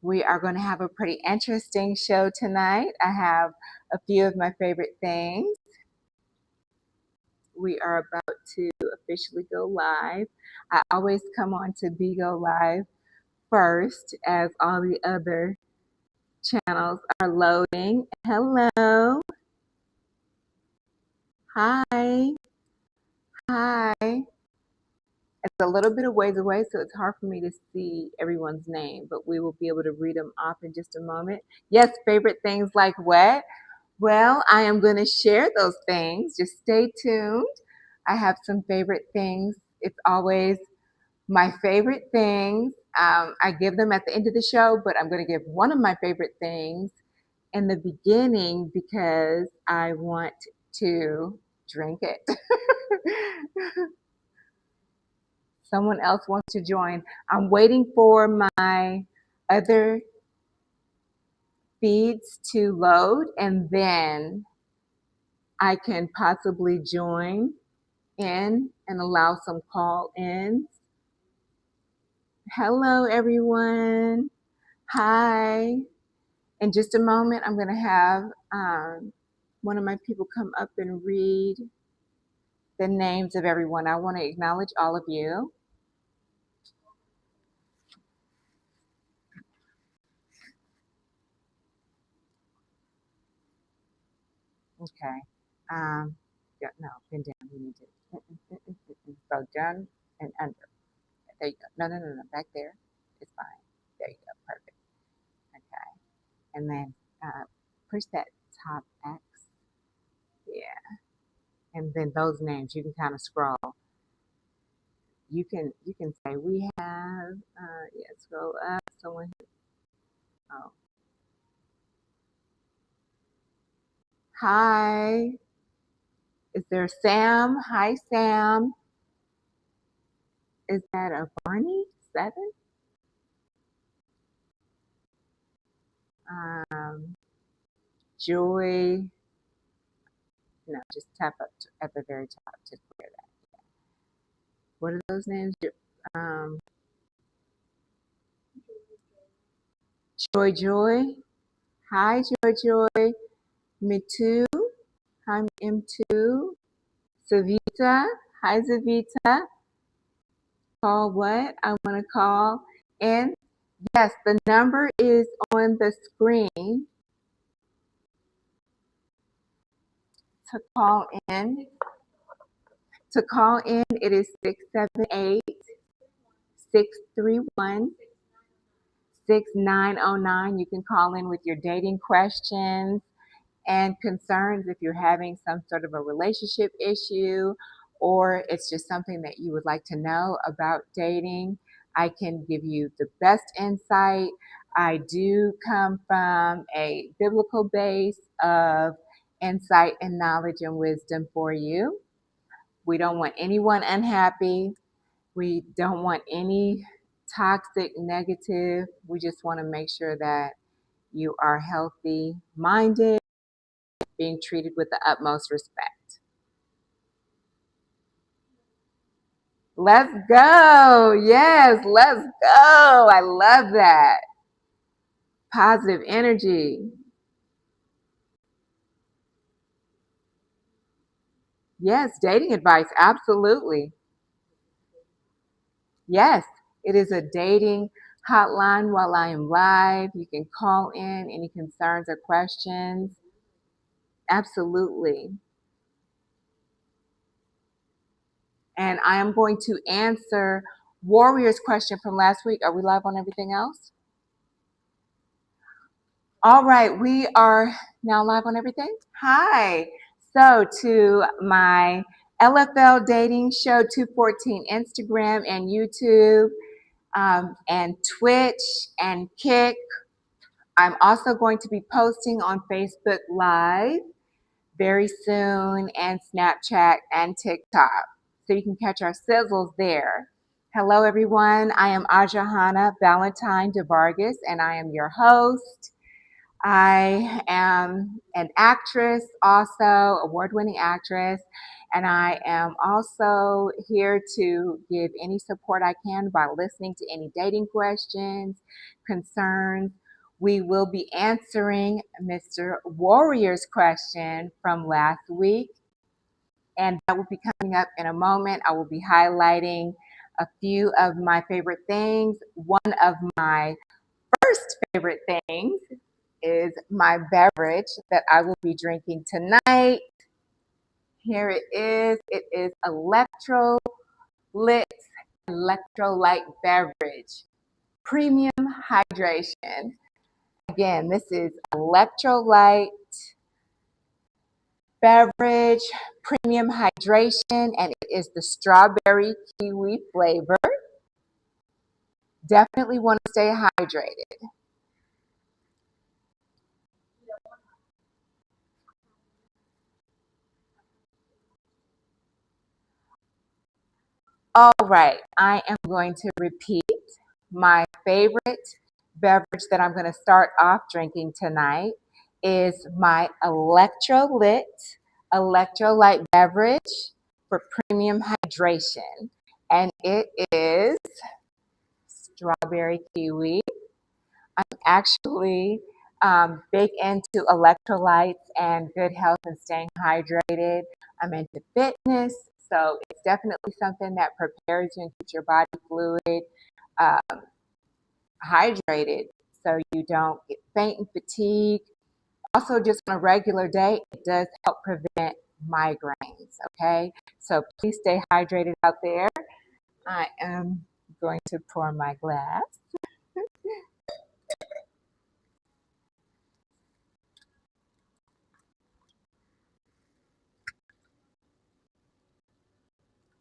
We are going to have a pretty interesting show tonight. I have a few of my favorite things. We are about to officially go live. I always come on to Go Live first as all the other channels are loading. Hello. Hi. Hi. It's a little bit of ways away, so it's hard for me to see everyone's name, but we will be able to read them off in just a moment. Yes, favorite things like what? Well, I am going to share those things. Just stay tuned. I have some favorite things. It's always my favorite things. I give them at the end of the show, but I'm going to give one of my favorite things in the beginning because I want to drink it. Someone else wants to join. I'm waiting for my other feeds to load and then I can possibly join in and allow some call-ins. Hello, everyone. Hi. In just a moment, I'm going to have one of my people come up and read the names of everyone. I want to acknowledge all of you. Okay. No, bend down. You need to go down and under. There you go. No. Back there. It's fine. There you go. Perfect. Okay. And then push that top X. Yeah. And then those names, you can kind of scroll. You can say we have. Scroll up. Someone. Oh. Hi. Is there Sam? Hi, Sam. Is that a Barney? 7? Joy. No, just tap up at the very top to clear that. What are those names? Joy. Hi, Joy. Me too. Hi, M2. Savita. Hi, Savita. Call what? I want to call. And yes, the number is on the screen to call in. To call in, it is 678-631-6909. You can call in with your dating questions and concerns if you're having some sort of a relationship issue or it's just something that you would like to know about dating. I can give you the best insight. I do come from a biblical base of insight and knowledge and wisdom for you. We don't want anyone unhappy. We don't want any toxic, negative. We just want to make sure that you are healthy minded, being treated with the utmost respect. Let's go. Yes, let's go. I love that. Positive energy. Yes, dating advice. Absolutely. Yes, it is a dating hotline while I am live. You can call in any concerns or questions. Absolutely. And I am going to answer Warrior's question from last week. Are we live on everything else? All right, we are now live on everything. Hi. So to my LFL Dating Show 214 Instagram and YouTube and Twitch and Kick. I'm also going to be posting on Facebook Live very soon and Snapchat and TikTok. So you can catch our sizzles there. Hello, everyone. I am Ajahana Valentine DeVargas, and I am your host. I am an actress, also award-winning actress, And I am also here to give any support I can by listening to any dating questions, concerns. We will be answering Mr. Warrior's question from last week, and that will be coming up in a moment. I will be highlighting a few of my favorite things. One of my first favorite things is my beverage that I will be drinking tonight. Here it is. It is electrolyte beverage, premium hydration. Again, this is electrolyte beverage, premium hydration, and it is the strawberry kiwi flavor. Definitely want to stay hydrated. All right, I am going to repeat my favorite beverage that I'm going to start off drinking tonight is my electrolyte beverage for premium hydration. And it is strawberry kiwi. I'm actually big into electrolytes and good health and staying hydrated. I'm into fitness, so it's definitely something that prepares you and keeps your body fluid, um, hydrated, so you don't get faint and fatigue. Also, just on a regular day, it does help prevent migraines. Okay, so please stay hydrated out there. I am going to pour my glass.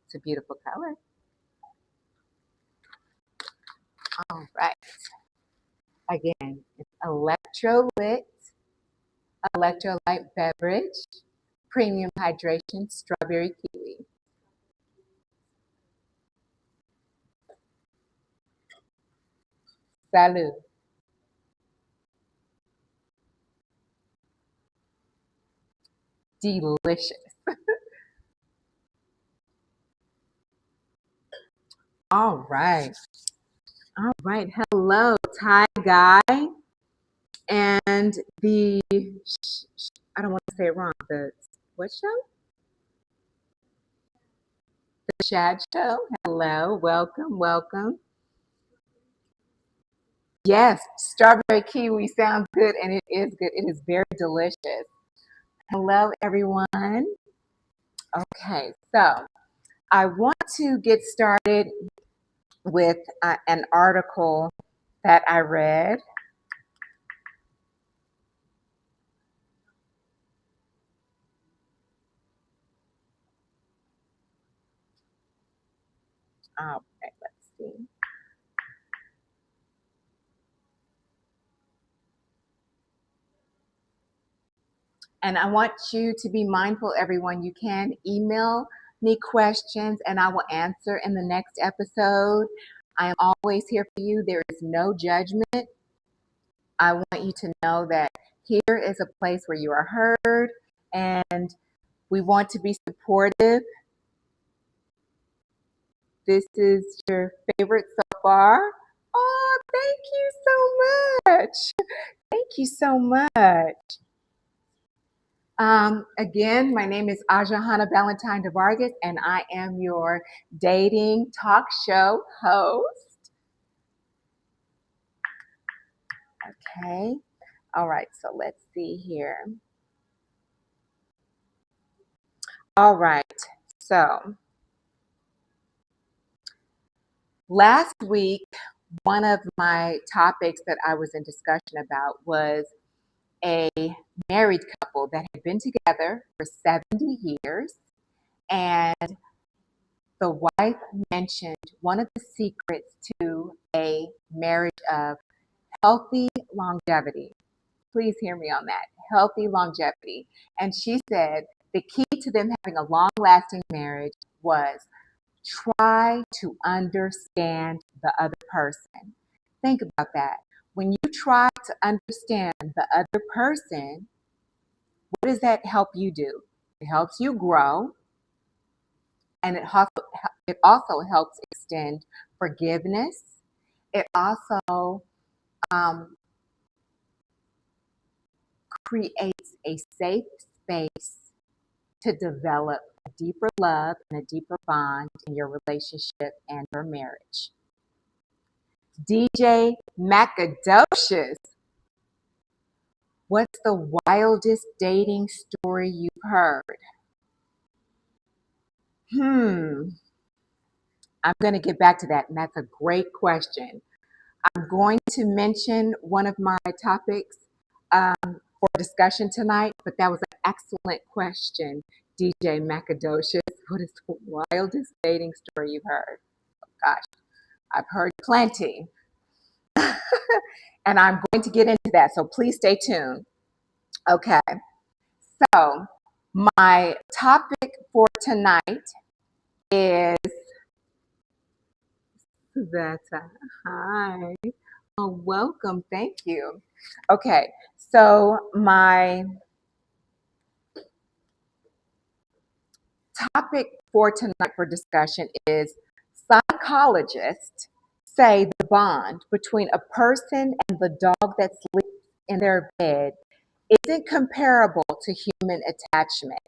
It's a beautiful color. All right. Again, it's electrolyte beverage, premium hydration, strawberry kiwi. Salud. Delicious. All right. All right. Hello, Thai guy. And I don't want to say it wrong, the what show? The Shad Show. Hello. Welcome. Welcome. Yes, strawberry kiwi sounds good, and it is good. It is very delicious. Hello, everyone. Okay, so I want to get started with an article that I read. Okay, let's see. And I want you to be mindful, everyone. You can email me questions and I will answer in the next episode. I am always here for you. There is no judgment. I want you to know that here is a place where you are heard and we want to be supportive. This is your favorite so far. Oh, thank you so much. Thank you so much. Again, my name is Aja Hannah Valentine de Vargas, and I am your dating talk show host. Okay. All right. So let's see here. All right. So last week, one of my topics that I was in discussion about was a married couple that had been together for 70 years. And the wife mentioned one of the secrets to a marriage of healthy longevity. Please hear me on that. Healthy longevity. And she said the key to them having a long lasting marriage was try to understand the other person. Think about that. When you try to understand the other person, what does that help you do? It helps you grow. And it also helps extend forgiveness. It also um, creates a safe space to develop a deeper love and a deeper bond in your relationship and your marriage. DJ Macadocious, what's the wildest dating story you've heard? I'm going to get back to that, and that's a great question. I'm going to mention one of my topics for discussion tonight, but that was an excellent question, DJ Macadocious. What is the wildest dating story you've heard? Oh, gosh, I've heard plenty. And I'm going to get into that, so please stay tuned. Okay, so my topic for tonight is that. Hi. Oh, welcome. Thank you. Okay, so my topic for tonight for discussion is psychologists say the bond between a person and the dog that sleeps in their bed isn't comparable to human attachment.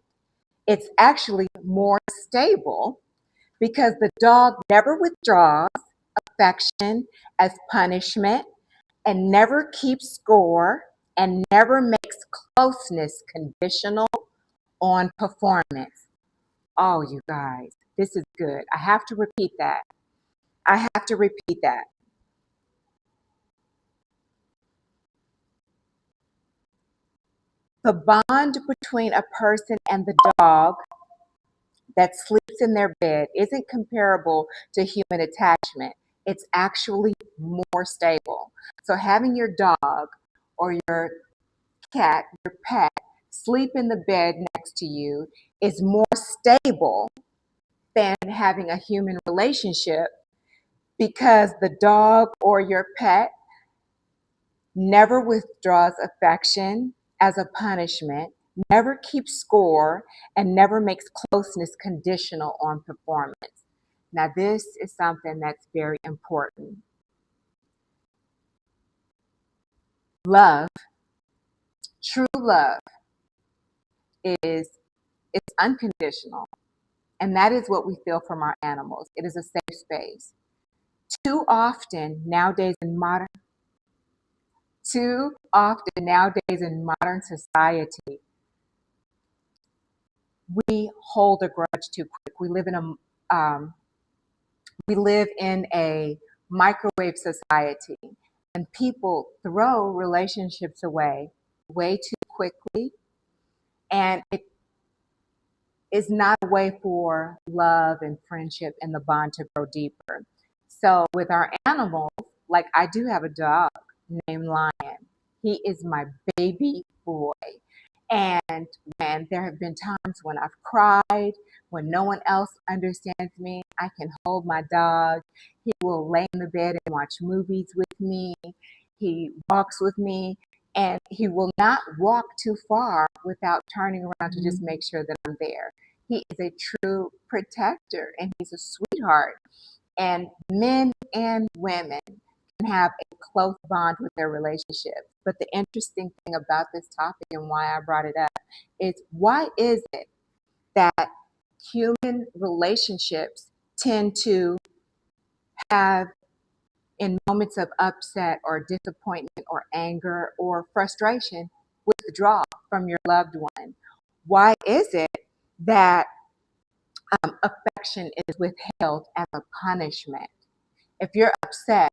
It's actually more stable because the dog never withdraws affection as punishment and never keeps score and never makes closeness conditional on performance. Oh, you guys, this is good. I have to repeat that. I have to repeat that. The bond between a person and the dog that sleeps in their bed isn't comparable to human attachment. It's actually more stable. So having your dog or your cat, your pet, sleep in the bed next to you is more stable than having a human relationship because the dog or your pet never withdraws affection as a punishment, never keeps score, and never makes closeness conditional on performance. Now, this is something that's very important. Love, true love, is it's unconditional, and that is what we feel from our animals. It is a safe space. Too often nowadays in modern Too often nowadays in modern society, we hold a grudge too quick. We live in a microwave society, and people throw relationships away way too quickly, and it is not a way for love and friendship and the bond to grow deeper. So with our animals, like I do have a dog named Lion. He is my baby boy. And when there have been times when I've cried, when no one else understands me, I can hold my dog. He will lay in the bed and watch movies with me. He walks with me, and he will not walk too far without turning around to just make sure that I'm there. He is a true protector, and he's a sweetheart. And men and women can have a close bond with their relationships. But the interesting thing about this topic and why I brought it up is, why is it that human relationships tend to have, in moments of upset or disappointment or anger or frustration, withdraw from your loved one? Why is it that affection is withheld as a punishment? If you're upset,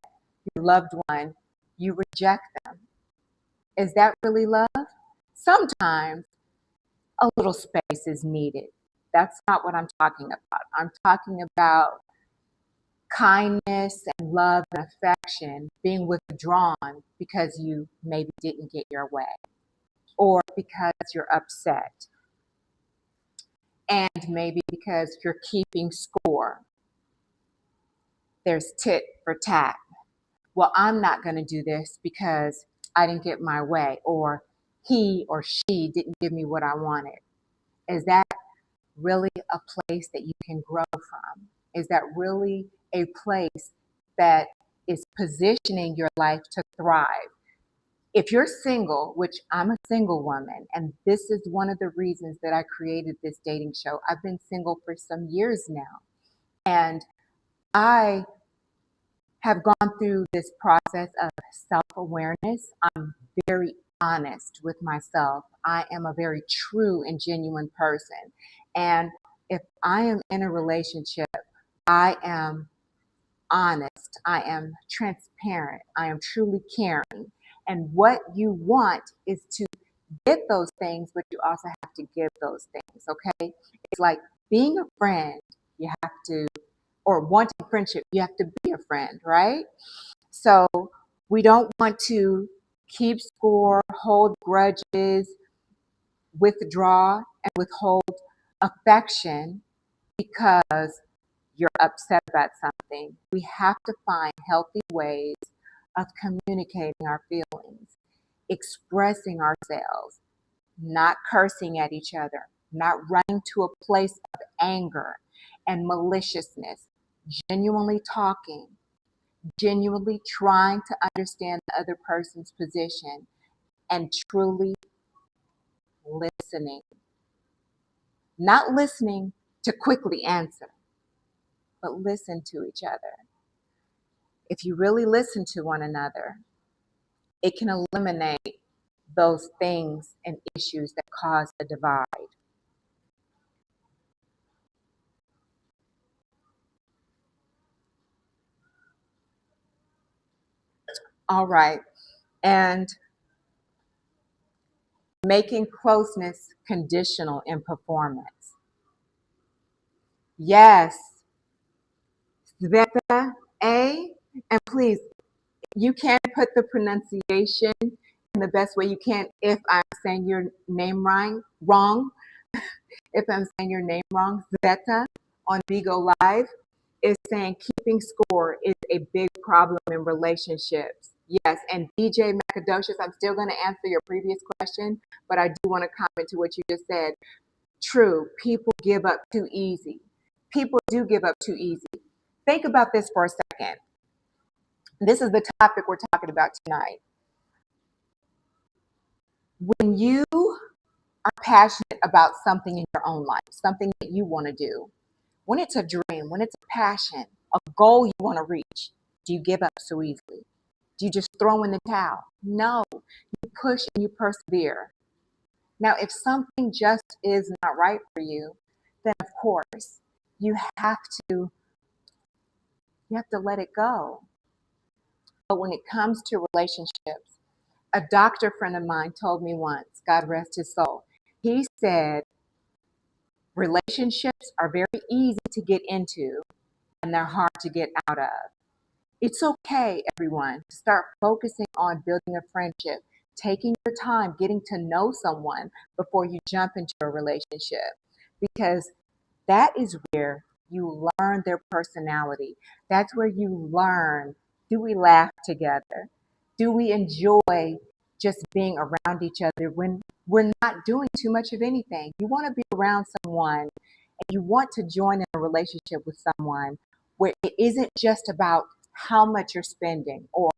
your loved one, you reject them. Is that really love? Sometimes a little space is needed. That's not what I'm talking about. I'm talking about kindness and love and affection being withdrawn because you maybe didn't get your way or because you're upset, and maybe because you're keeping score. There's tit for tat. Well, I'm not going to do this because I didn't get my way, or he or she didn't give me what I wanted. Is that really a place that you can grow from? Is that really a place that is positioning your life to thrive? If you're single, which I'm a single woman, and this is one of the reasons that I created this dating show. I've been single for some years now, and I have gone through this process of self-awareness. I'm very honest with myself. I am a very true and genuine person. And if I am in a relationship, I am honest, I am transparent, I am truly caring. And what you want is to get those things, but you also have to give those things, okay? It's like being a friend, you have to, or wanting friendship, you have to be a friend, right? So we don't want to keep score, hold grudges, withdraw, and withhold affection because you're upset about something. We have to find healthy ways of communicating our feelings, expressing ourselves, not cursing at each other, not running to a place of anger and maliciousness, genuinely talking, genuinely trying to understand the other person's position, and truly listening. Not listening to quickly answer, but listen to each other. If you really listen to one another, it can eliminate those things and issues that cause a divide. All right. And making closeness conditional in performance. Yes, Sveta A. And please, you can put the pronunciation in the best way you can if I'm saying your name wrong. If I'm saying your name wrong, Sveta on Vigo Live is saying keeping score is a big problem in relationships. Yes, and DJ Macadocious, I'm still going to answer your previous question, but I do want to comment to what you just said. True, people give up too easy. People do give up too easy. Think about this for a second. This is the topic we're talking about tonight. When you are passionate about something in your own life, something that you want to do, when it's a dream, when it's a passion, a goal you want to reach, do you give up so easily? Do you just throw in the towel? No, you push and you persevere. Now, if something just is not right for you, then of course you have to let it go. But when it comes to relationships, a doctor friend of mine told me once, God rest his soul, he said, relationships are very easy to get into and they're hard to get out of. It's okay, everyone, to start focusing on building a friendship, taking your time, getting to know someone before you jump into a relationship, because that is where you learn their personality. That's where you learn, do we laugh together? Do we enjoy just being around each other when we're not doing too much of anything? You want to be around someone and you want to join in a relationship with someone where it isn't just about how much you're spending or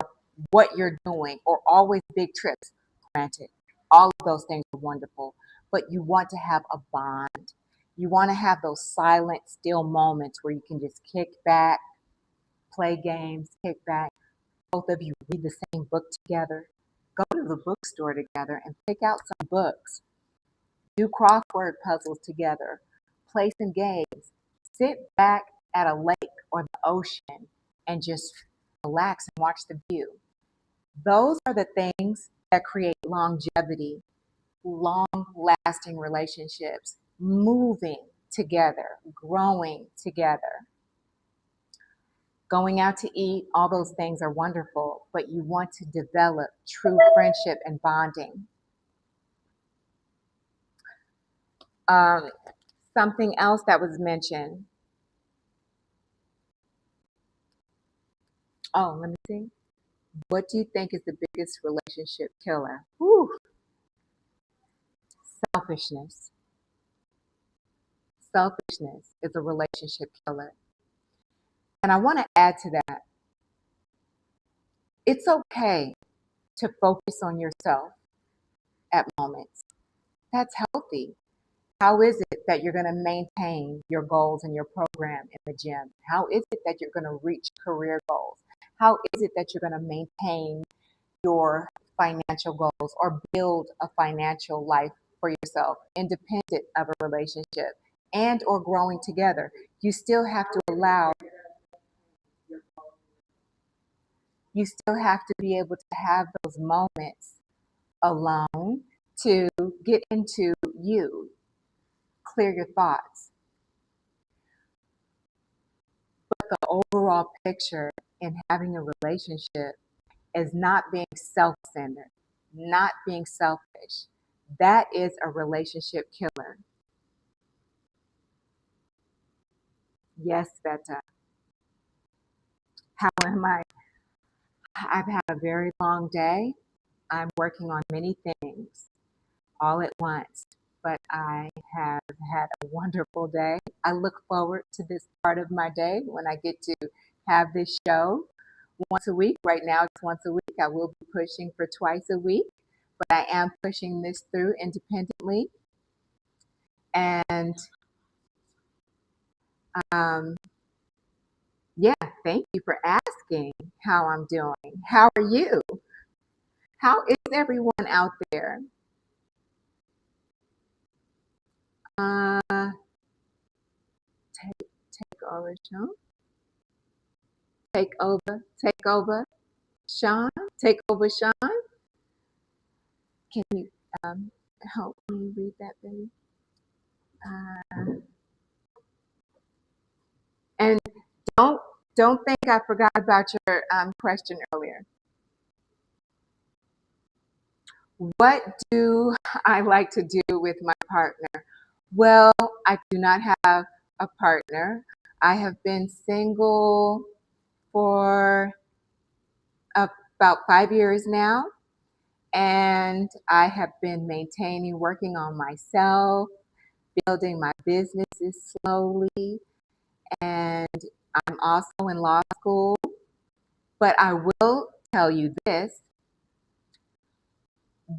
what you're doing or always big trips. Granted, all of those things are wonderful, but you want to have a bond. You want to have those silent, still moments where you can just kick back, play games, kick back. Both of you read the same book together. Go to the bookstore together and pick out some books. Do crossword puzzles together. Play some games. Sit back at a lake or the ocean and just relax and watch the view. Those are the things that create longevity, long-lasting relationships, moving together, growing together. Going out to eat, all those things are wonderful, but you want to develop true friendship and bonding. Um, Something else that was mentioned. Oh, let me see. What do you think is the biggest relationship killer? Whew. Selfishness. selfishness is a relationship killer. And I want to add to that, it's okay to focus on yourself at moments. That's healthy. How is it that you're going to maintain your goals and your program in the gym? How is it that you're going to reach career goals? How is it that you're going to maintain your financial goals or build a financial life for yourself, independent of a relationship and or growing together? You still have to be able to have those moments alone to get into you, clear your thoughts. But the overall picture in having a relationship is not being self-centered, not being selfish. That is a relationship killer. Yes, Beta. How am I? I've had a very long day. I'm working on many things all at once, but I have had a wonderful day. I look forward to this part of my day when I get to have this show once a week. Right now, it's once a week. I will be pushing for twice a week, but I am pushing this through independently. And um, yeah, thank you for asking how I'm doing. How are you? How is everyone out there? Uh, take over, Sean. Take over, Sean. Take over, Sean. Can you help me read that, baby? And don't don't think I forgot about your question earlier. What do I like to do with my partner? Well, I do not have a partner. I have been single for about 5 years now, and I have been maintaining, working on myself, building my businesses slowly, and I'm also in law school. But I will tell you this,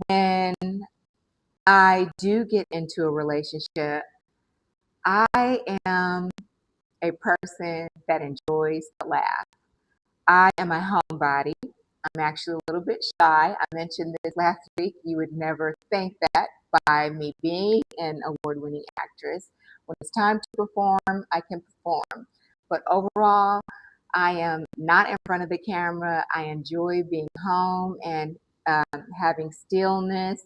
when I do get into a relationship, I am a person that enjoys to laugh. I am a homebody. I'm actually a little bit shy. I mentioned this last week. You would never think that by me being an award-winning actress. When it's time to perform, I can perform. But overall, I am not in front of the camera. I enjoy being home and having stillness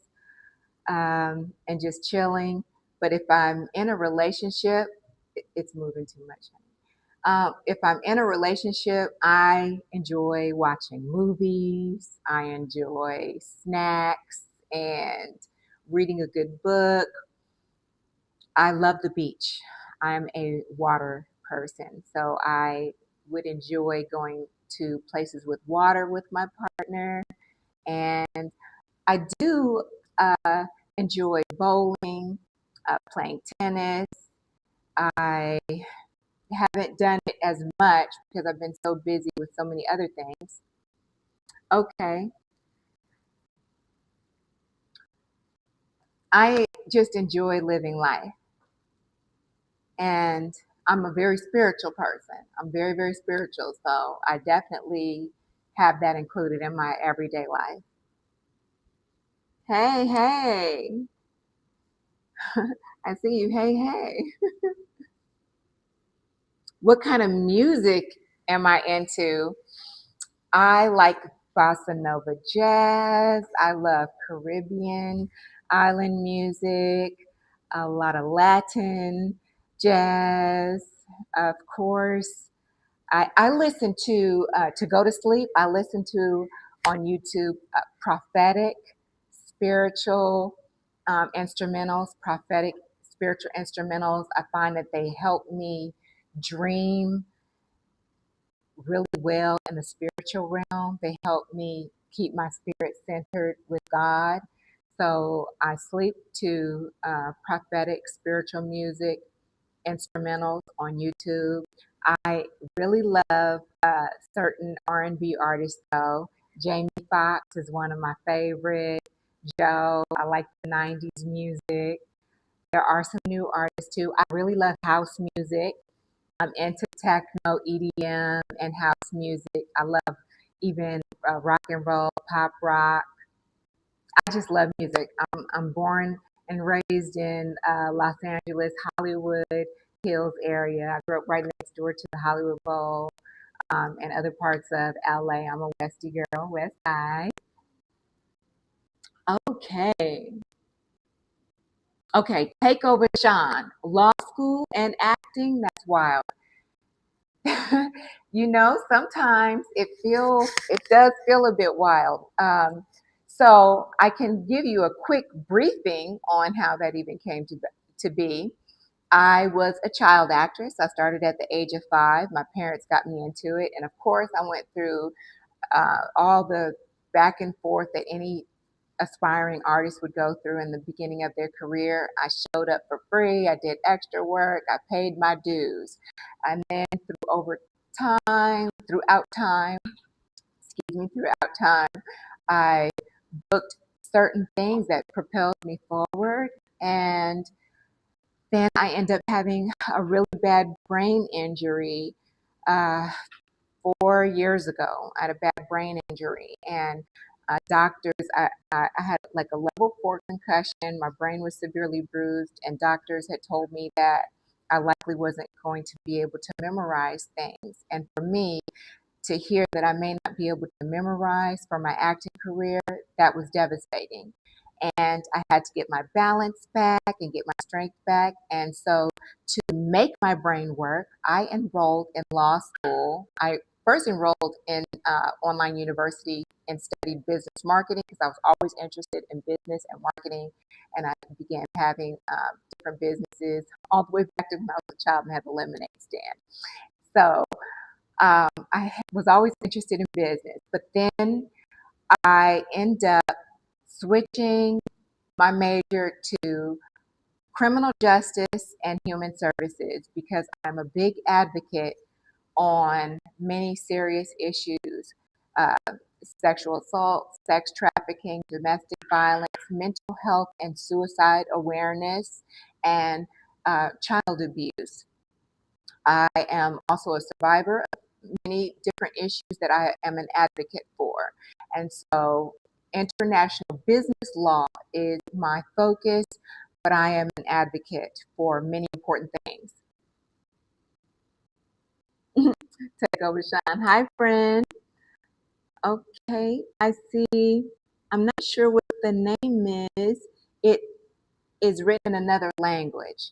and just chilling. But if I'm in a relationship, it's moving too much. If I'm in a relationship, I enjoy watching movies. I enjoy snacks and reading a good book. I love the beach. I'm a water person, so I would enjoy going to places with water with my partner. And I do enjoy bowling, playing tennis. I haven't done it as much because I've been so busy with so many other things. Okay. I just enjoy living life. And I'm a very spiritual person. I'm very, very spiritual. So I definitely have that included in my everyday life. Hey, hey. I see you. Hey, hey. What kind of music am I into? I like bossa nova jazz. I love Caribbean island music, a lot of Latin jazz, of course. I listen to go to sleep, I listen to on YouTube prophetic, spiritual instrumentals, prophetic, spiritual instrumentals. I find that they help me dream really well in the spiritual realm. They help me keep my spirit centered with God. So I sleep to prophetic spiritual music instrumentals on YouTube. I really love certain R&B artists though. Jamie Foxx is one of my favorites. Joe, I like the 90s music. There are some new artists too. I really love house music. I'm into techno, EDM, and house music. I love even rock and roll, pop rock. I just love music. I'm born and raised in Los Angeles, Hollywood Hills area. I grew up right next door to the Hollywood Bowl and other parts of LA. I'm a Westie girl, West Side. Okay. Okay, take over, Sean. Law school and acting, that's wild. Sometimes it does feel a bit wild. So I can give you a quick briefing on how that even came to be. I was a child actress. I started at the age of 5. My parents got me into it. And of course, I went through all the back and forth that any aspiring artists would go through in the beginning of their career. I showed up for free. I did extra work. I paid my dues. And then throughout time, I booked certain things that propelled me forward. And then I ended up having a really bad brain injury uh, 4 years ago. I had a bad brain injury, and I had like a level 4 concussion. My brain was severely bruised, and doctors had told me that I likely wasn't going to be able to memorize things. And for me, to hear that I may not be able to memorize for my acting career, that was devastating. And I had to get my balance back and get my strength back. And so to make my brain work, I enrolled in law school. I first enrolled in online university and studied business marketing because I was always interested in business and marketing. And I began having different businesses all the way back to when I was a child and had the lemonade stand. So I was always interested in business, but then I ended up switching my major to criminal justice and human services because I'm a big advocate on many serious issues: uh, sexual assault, sex trafficking, domestic violence, mental health and suicide awareness, and child abuse. I am also a survivor of many different issues that I am an advocate for. And so international business law is my focus, but I am an advocate for many important things. Take over, Sean. Hi, friend. Okay, I see. I'm not sure what the name is. It is written in another language,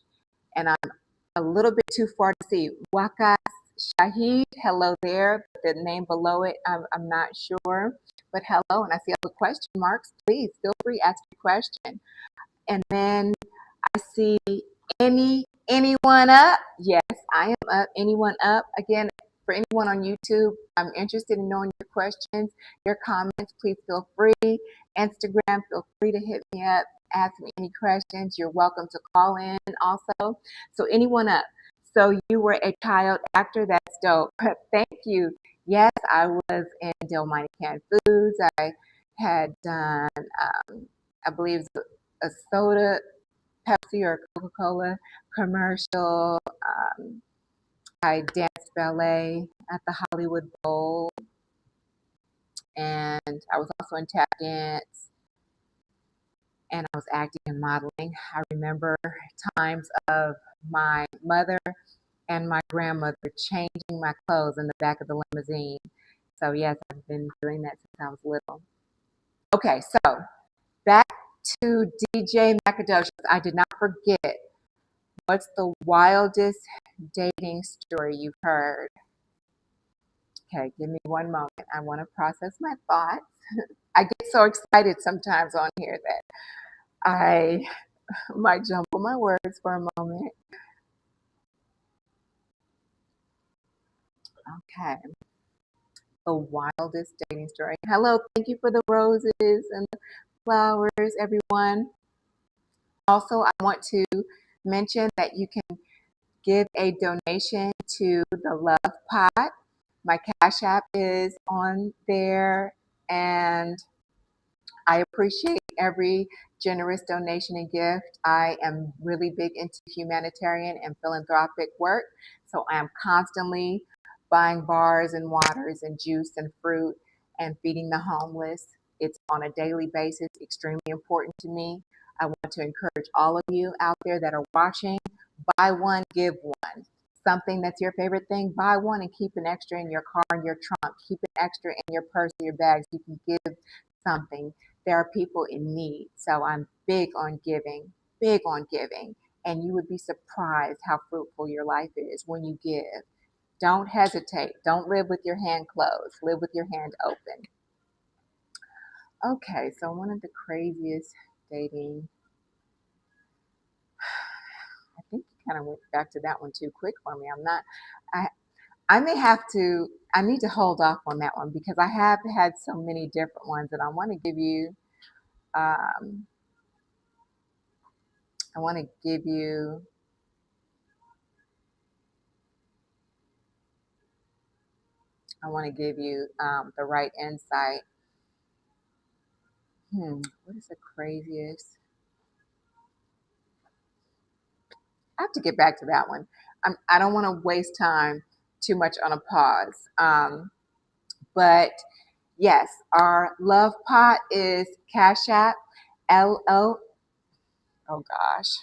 and I'm a little bit too far to see. Waka Shahid, hello there. The name below it, I'm not sure, but hello. And I see all the question marks. Please feel free to ask your question. And then I see anyone up. Yes, I am up. Anyone up? Again, for anyone on YouTube, I'm interested in knowing your questions, your comments. Please feel free. Instagram, feel free to hit me up, ask me any questions. You're welcome to call in also. So anyone up? So you were a child actor. That's dope. Thank you. Yes, I was in Del Monte Canned Foods. I had done, I believe, a soda, Pepsi or Coca-Cola commercial. I danced ballet at the Hollywood Bowl, and I was also in tap dance, and I was acting and modeling. I remember times of my mother and my grandmother changing my clothes in the back of the limousine. So yes, I've been doing that since I was little. Okay, so back to DJ Macadocious. I did not forget. What's the wildest dating story you've heard? Okay, give me one moment. I want to process my thoughts. I get so excited sometimes on here that I might jumble my words for a moment. Okay, the wildest dating story. Hello, thank you for the roses and the flowers, everyone. Also, I want to mention that you can give a donation to the Love Pot. My Cash App is on there, and I appreciate every generous donation and gift. I am really big into humanitarian and philanthropic work, so I am constantly buying bars and waters and juice and fruit and feeding the homeless. It's on a daily basis, extremely important to me. I want to encourage all of you out there that are watching, buy one, give one. Something that's your favorite thing, buy one and keep an extra in your car, in your trunk. Keep an extra in your purse, your bags. You can give something. There are people in need. So I'm big on giving, big on giving. And you would be surprised how fruitful your life is when you give. Don't hesitate. Don't live with your hand closed. Live with your hand open. Okay, so one of the craziest dating, I think you kind of went back to that one too quick for me. I, I may have to, I need to hold off on that one because I have had so many different ones that I want to give you. Um, I want to give you the right insight. What is the craziest? I have to get back to that one. I don't want to waste time too much on a pause. But yes, our love pot is Cash App, LO. Oh gosh.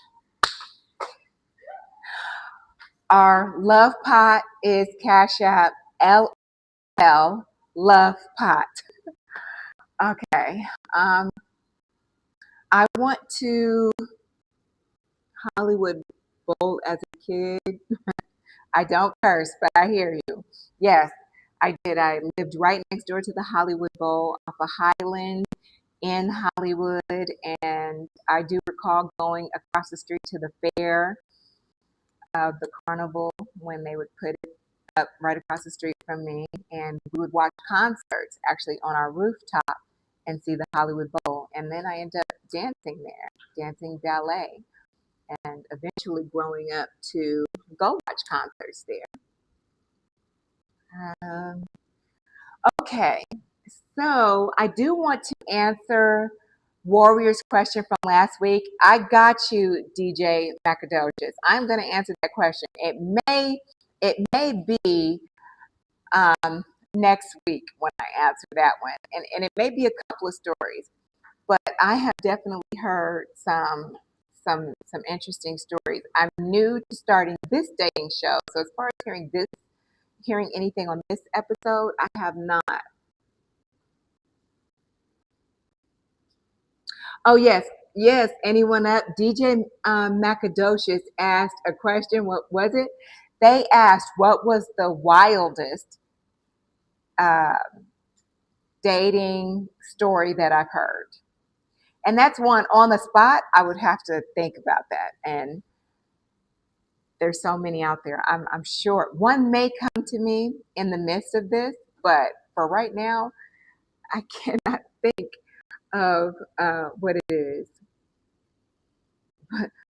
Our love pot is Cash App, LFL, love pot. Okay. I want to Hollywood Bowl as a kid. I don't curse, but I hear you. Yes, I did. I lived right next door to the Hollywood Bowl off of Highland in Hollywood, and I do recall going across the street to the fair, the carnival, when they would put it up right across the street from me, and we would watch concerts actually on our rooftop and see the Hollywood Bowl. And then I ended up dancing there, dancing ballet, and eventually growing up to go watch concerts there. Um, okay, so I do want to answer Warrior's question from last week. I got you, DJ Macadocious. I'm going to answer that question. It may be next week when I answer that one, and it may be a couple of stories. But I have definitely heard some interesting stories. I'm new to starting this dating show, so as far as hearing anything on this episode, I have not. Oh yes, yes. Anyone up? DJ Macadocious asked a question. What was it? They asked what was the wildest uh, dating story that I've heard, and that's one on the spot. I would have to think about that, and there's so many out there. I'm sure one may come to me in the midst of this, but for right now, I cannot think of what it is.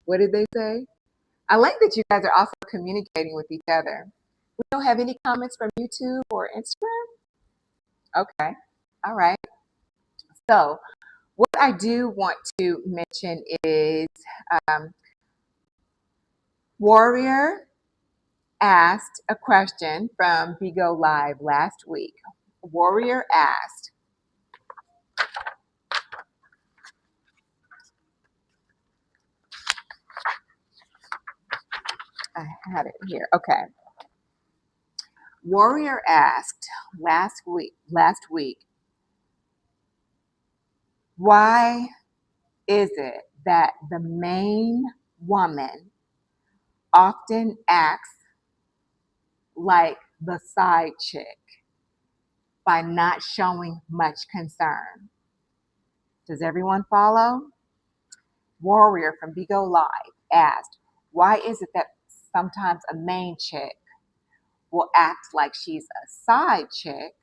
What did they say? I like that you guys are also communicating with each other. We don't have any comments from YouTube or Instagram? Okay. All right. So, what I do want to mention is um, Warrior asked a question from Bigo Live last week. Warrior asked, I had it here. Okay. Warrior asked last week, why is it that the main woman often acts like the side chick by not showing much concern? Does everyone follow? Warrior from Bigo Live asked, why is it that sometimes a main chick will act like she's a side chick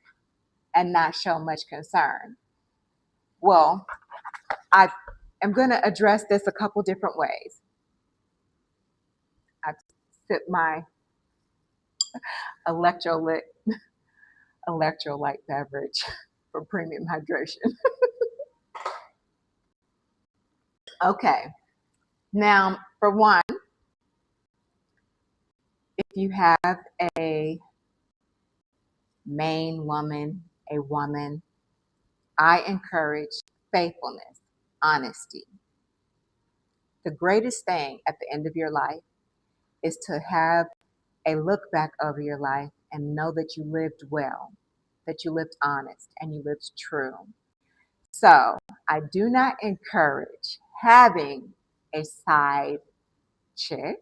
and not show much concern? Well, I am going to address this a couple different ways. sip my electrolyte electrolyte beverage for premium hydration. Okay, now for one, if you have a main woman, a woman, I encourage faithfulness, honesty. The greatest thing at the end of your life is to have a look back over your life and know that you lived well, that you lived honest, and you lived true. So I do not encourage having a side chick,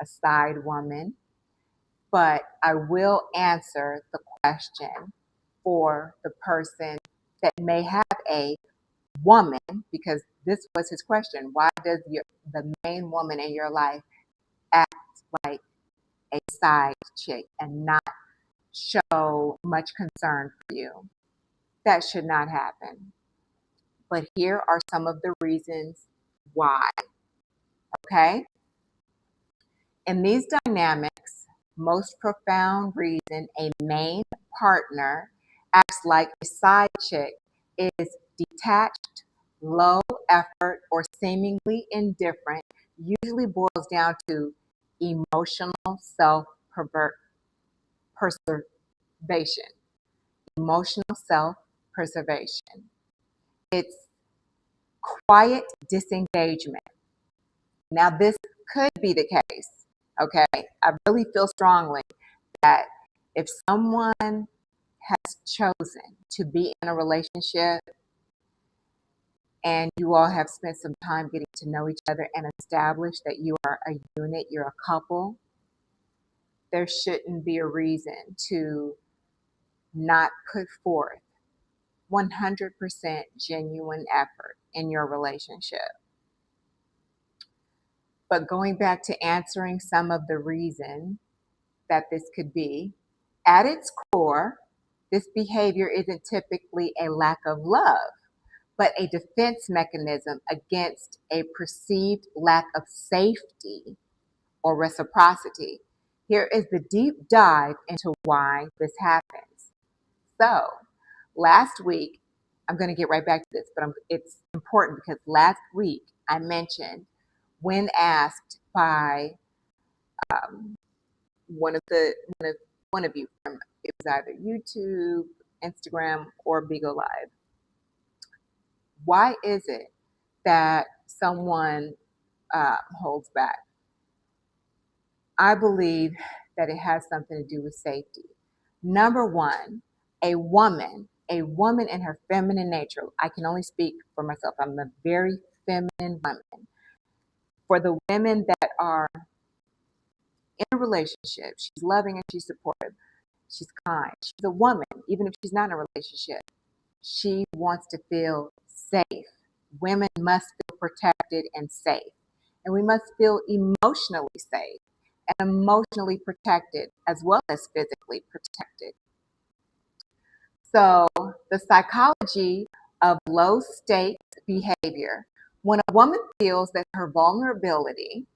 a side woman, but I will answer the question for the person that may have a woman, because this was his question. Why does the main woman in your life act like a side chick and not show much concern for you? That should not happen. But here are some of the reasons why. Okay? In these dynamics, most profound reason a main partner acts like a side chick is detached, low effort, or seemingly indifferent, usually boils down to emotional self-preservation. Emotional self-preservation. It's quiet disengagement. Now, this could be the case, okay? I really feel strongly that if someone has chosen to be in a relationship and you all have spent some time getting to know each other and establish that you are a unit, you're a couple, there shouldn't be a reason to not put forth 100% genuine effort in your relationship. But going back to answering some of the reasons that this could be, at its core, this behavior isn't typically a lack of love, but a defense mechanism against a perceived lack of safety or reciprocity. Here is the deep dive into why this happens. So, last week, I'm going to get right back to this, but it's important because last week I mentioned, when asked by um, one of you from, it was either YouTube, Instagram, or Bigo Live, why is it that someone holds back? I believe that it has something to do with safety. Number one, a woman in her feminine nature. I can only speak for myself. I'm a very feminine woman. For the women that are in a relationship, she's loving and she's supportive. She's kind. She's a woman, even if she's not in a relationship. She wants to feel safe. Women must feel protected and safe. And we must feel emotionally safe and emotionally protected as well as physically protected. So, the psychology of low stakes behavior. When a woman feels that her vulnerability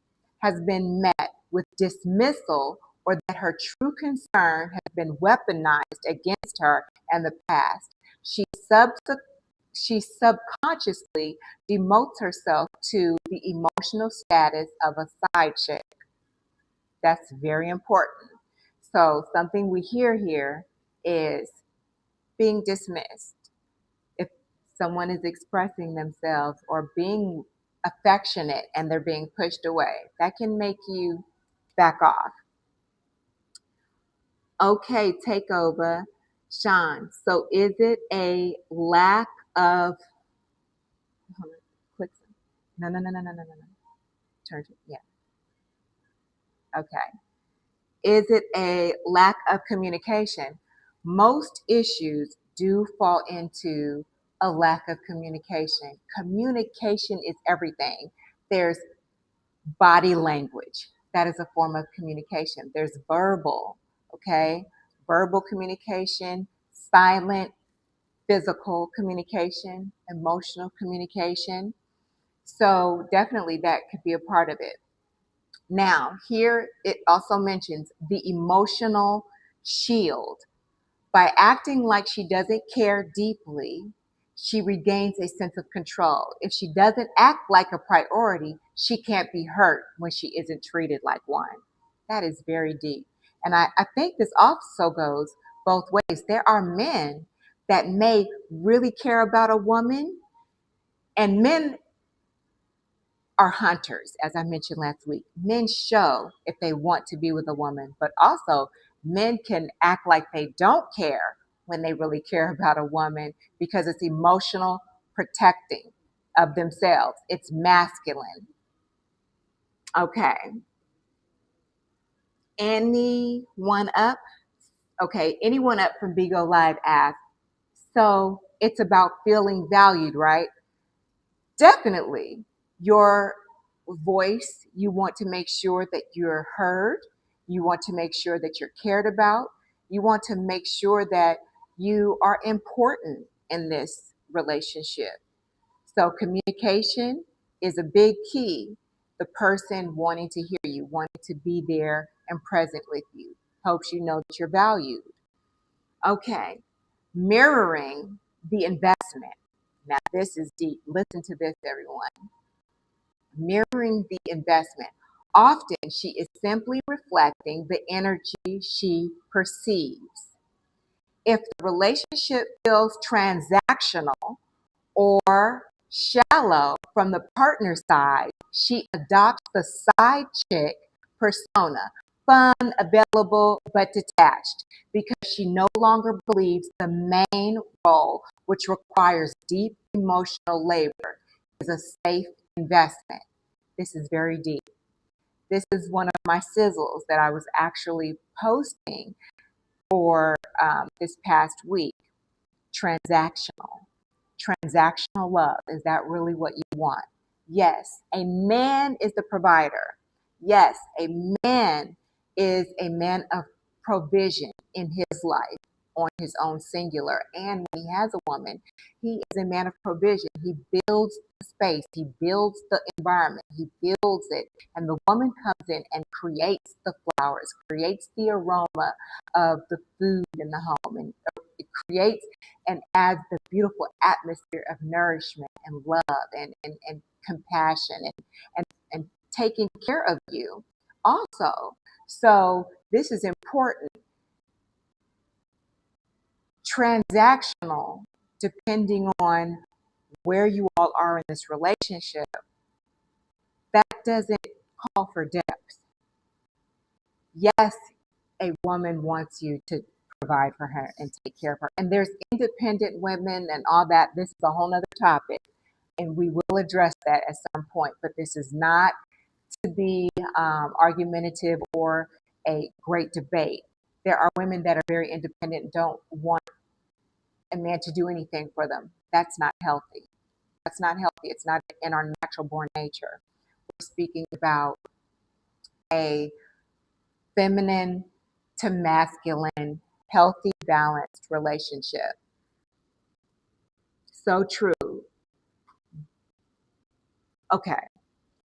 has been met with dismissal or that her true concern has been weaponized against her in the past, she subconsciously demotes herself to the emotional status of a side chick. That's very important. So, something we hear here is being dismissed. If someone is expressing themselves or being affectionate and they're being pushed away, that can make you back off. Okay, take over, Sean. So is it a lack of, hold on, click, no. Turn to, yeah, okay. Is it a lack of communication? Most issues do fall into a lack of communication. Communication is everything. There's body language. That is a form of communication. There's verbal, okay? Verbal communication, silent, physical communication, emotional communication. So definitely that could be a part of it. Now, here it also mentions the emotional shield. By acting like she doesn't care deeply, she regains a sense of control. If she doesn't act like a priority, she can't be hurt when she isn't treated like one. That is very deep. And I think this also goes both ways. There are men that may really care about a woman, and men are hunters, as I mentioned last week. Men show if they want to be with a woman, but also men can act like they don't care when they really care about a woman because it's emotional protecting of themselves. It's masculine. Okay. Anyone up? Okay. Anyone up from Bigo Live asked, so it's about feeling valued, right? Definitely. Your voice, you want to make sure that you're heard. You want to make sure that you're cared about. You want to make sure that you are important in this relationship. So, communication is a big key. The person wanting to hear you, wanting to be there and present with you, helps you know that you're valued. Okay, mirroring the investment. Now, this is deep. Listen to this, everyone. Mirroring the investment. Often, she is simply reflecting the energy she perceives. If the relationship feels transactional or shallow from the partner side, she adopts the side chick persona, fun, available, but detached, because she no longer believes the main role, which requires deep emotional labor, is a safe investment. This is very deep. This is one of my sizzles that I was actually posting for this past week. Transactional. Transactional love. Is that really what you want? Yes. A man is the provider. Yes. A man is a man of provision in his life on his own singular. And when he has a woman, he is a man of provision. He builds the space, he builds the environment, he builds it. And the woman comes in and creates the flowers, creates the aroma of the food in the home, and it creates and adds the beautiful atmosphere of nourishment and love and compassion and taking care of you also. So this is important. Transactional, depending on where you all are in this relationship, that doesn't call for depth. Yes, a woman wants you to provide for her and take care of her. And there's independent women and all that. This is a whole nother topic, and we will address that at some point. But this is not to be argumentative or a great debate. There are women that are very independent and don't want a man to do anything for them. That's not healthy. That's not healthy. It's not in our natural born nature. We're speaking about a feminine to masculine, healthy, balanced relationship. So true. Okay.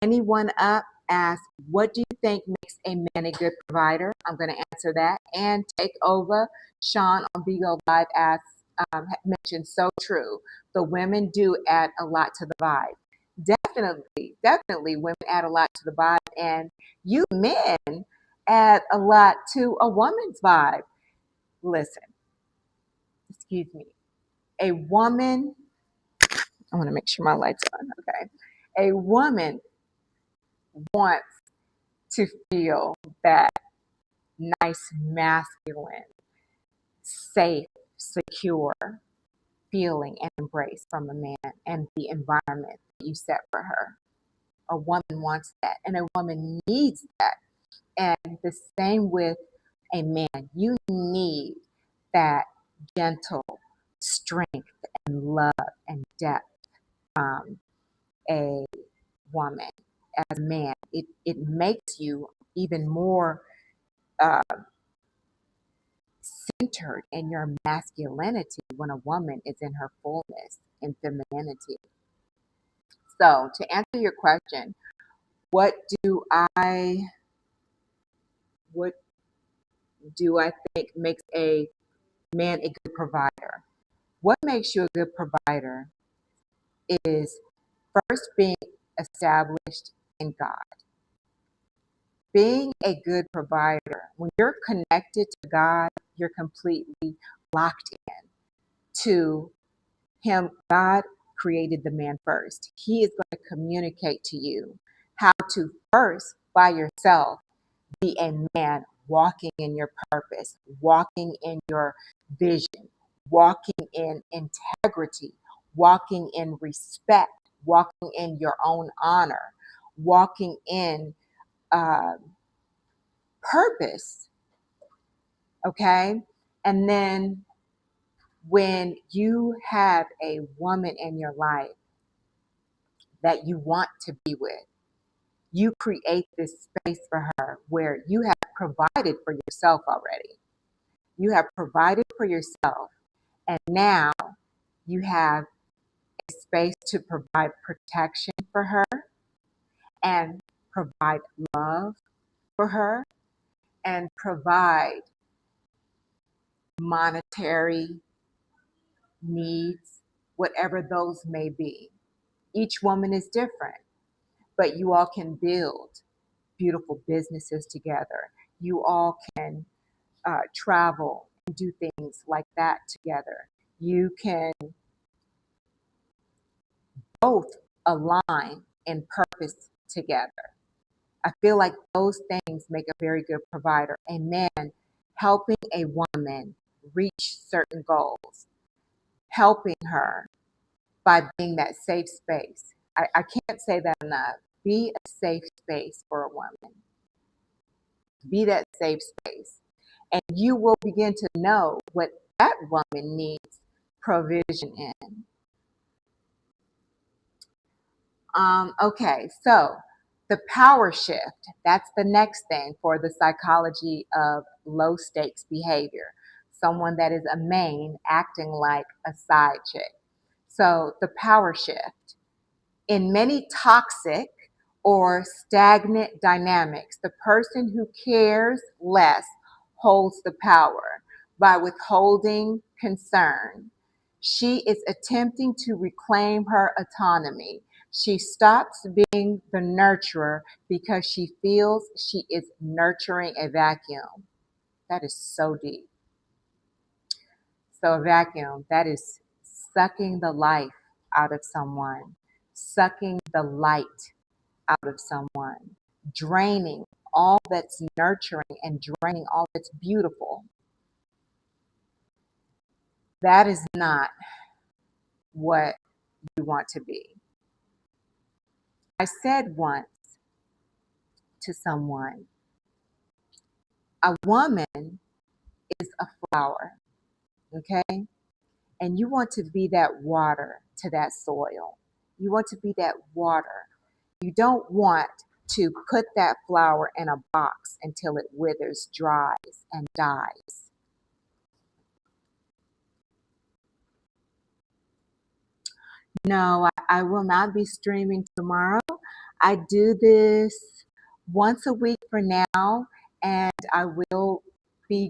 Anyone up ask, what do you think makes a man a good provider? I'm going to answer that. And take over. Sean on Bigo Live asks, mentioned so true. The women do add a lot to the vibe. Definitely, definitely, women add a lot to the vibe, and you men add a lot to a woman's vibe. Listen, excuse me. A woman, I want to make sure my light's on. Okay. A woman wants to feel that nice, masculine, safe, secure feeling and embrace from a man and the environment that you set for her. A woman wants that, and a woman needs that. And the same with a man. You need that gentle strength and love and depth from a woman. As a man, it makes you even more uh, centered in your masculinity when a woman is in her fullness and femininity. So, to answer your question, What do I what do I think makes a man a good provider? What makes you a good provider is first being established in God. Being a good provider, when you're connected to God, you're completely locked in to Him. God created the man first. He is going to communicate to you how to first by yourself be a man walking in your purpose, walking in your vision, walking in integrity, walking in respect, walking in your own honor, walking in uh, purpose. Okay. And then when you have a woman in your life that you want to be with, you create this space for her where you have provided for yourself already. You have provided for yourself, and now you have a space to provide protection for her and provide love for her and provide monetary needs, whatever those may be. Each woman is different, but you all can build beautiful businesses together. You all can travel and do things like that together. You can both align in purpose together. I feel like those things make a very good provider. A man helping a woman reach certain goals, helping her by being that safe space. I can't say that enough. Be a safe space for a woman. Be that safe space. And you will begin to know what that woman needs provision in. Okay, so the power shift, that's the next thing for the psychology of low stakes behavior. Someone that is a main acting like a side chick. So the power shift. In many toxic or stagnant dynamics, the person who cares less holds the power by withholding concern. She is attempting to reclaim her autonomy. She stops being the nurturer because she feels she is nurturing a vacuum. That is so deep. So, a vacuum, that is sucking the life out of someone, sucking the light out of someone, draining all that's nurturing and draining all that's beautiful. That is not what you want to be. I said once to someone, a woman is a flower, okay? And you want to be that water to that soil. You want to be that water. You don't want to put that flower in a box until it withers, dries, and dies. No, I will not be streaming tomorrow. I do this once a week for now, and I will be